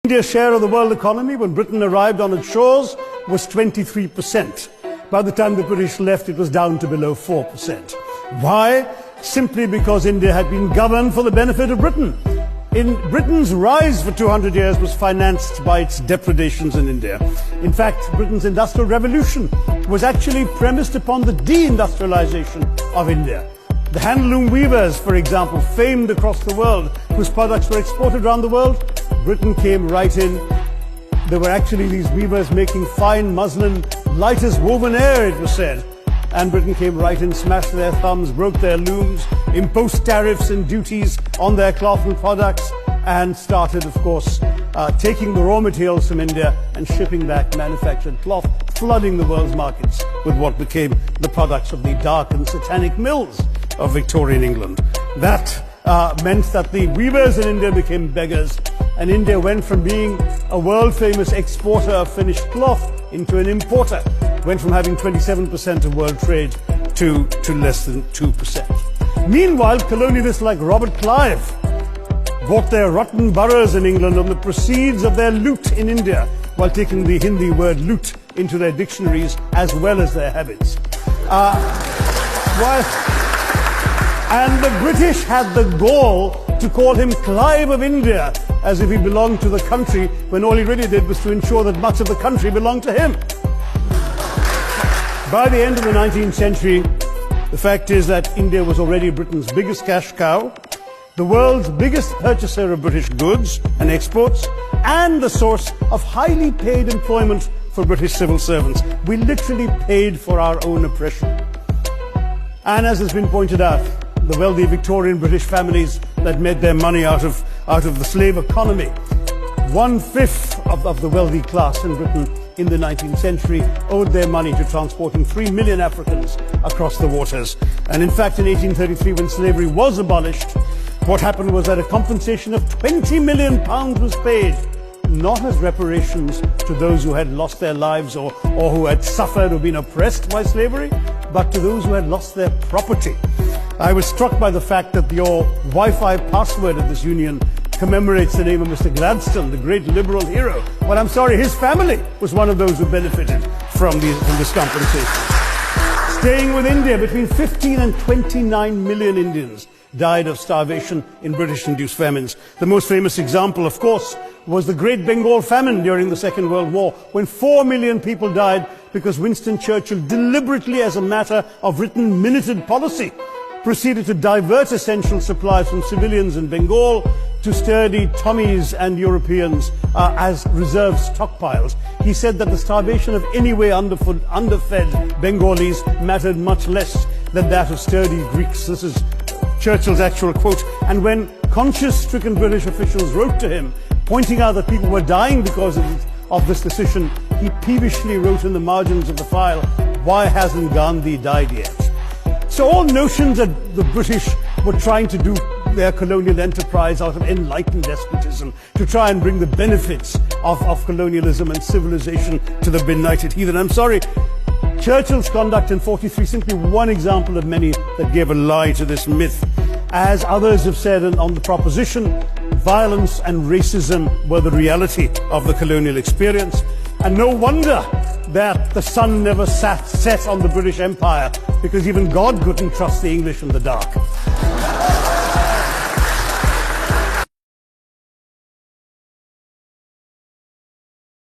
India's share of the world economy when Britain arrived on its shores was 23%. By the time the British left, it was down to below 4%. Why? Simply because India had been governed for the benefit of Britain. Britain's rise for 200 years was financed by its depredations in India. In fact, Britain's industrial revolution was actually premised upon the deindustrialization of India. The handloom weavers, for example, famed across the world, whose products were exported around the world, Britain came right in. There were actually these weavers making fine muslin, light as woven air, it was said. And Britain came right in, smashed their thumbs, broke their looms, imposed tariffs and duties on their cloth and products, and started, of course, taking the raw materials from India and shipping back manufactured cloth, flooding the world's markets with what became the products of the dark and satanic mills of Victorian England. That meant that the weavers in India became beggars, and India went from being a world-famous exporter of finished cloth into an importer, went from having 27% of world trade to less than 2%. Meanwhile, colonialists like Robert Clive bought their rotten boroughs in England on the proceeds of their loot in India, while taking the Hindi word loot into their dictionaries as well as their habits. And the British had the gall to call him Clive of India, as if he belonged to the country, when all he really did was to ensure that much of the country belonged to him. By the end of the 19th century, the fact is that India was already Britain's biggest cash cow, the world's biggest purchaser of British goods and exports, and the source of highly paid employment for British civil servants. We literally paid for our own oppression. And as has been pointed out, the wealthy Victorian British families that made their money out of the slave economy, 1/5 of the wealthy class in Britain in the 19th century owed their money to transporting 3 million Africans across the waters. And in fact, in 1833, when slavery was abolished, what happened was that a compensation of £20 million was paid, not as reparations to those who had lost their lives or who had suffered or been oppressed by slavery, but to those who had lost their property. I was struck by the fact that your Wi-Fi password of this union commemorates the name of Mr. Gladstone, the great liberal hero. Well, I'm sorry, his family was one of those who benefited from this compensation. Staying with India, between 15 and 29 million Indians died of starvation in British-induced famines. The most famous example, of course, was the Great Bengal Famine during the Second World War, when 4 million people died because Winston Churchill, deliberately as a matter of written minuted policy, proceeded to divert essential supplies from civilians in Bengal to sturdy Tommies and Europeans as reserve stockpiles. He said that the starvation of anyway underfed Bengalis mattered much less than that of sturdy Greeks. This is Churchill's actual quote. And when conscience-stricken British officials wrote to him, pointing out that people were dying because of this decision, he peevishly wrote in the margins of the file, "Why hasn't Gandhi died yet?" So all notions that the British were trying to do their colonial enterprise out of enlightened despotism to try and bring the benefits of colonialism and civilization to the benighted heathen. I'm sorry, Churchill's conduct in 43 simply one example of many that gave a lie to this myth. As others have said on the proposition, violence and racism were the reality of the colonial experience. And no wonder that the sun never set on the British Empire, because even God couldn't trust the English in the dark.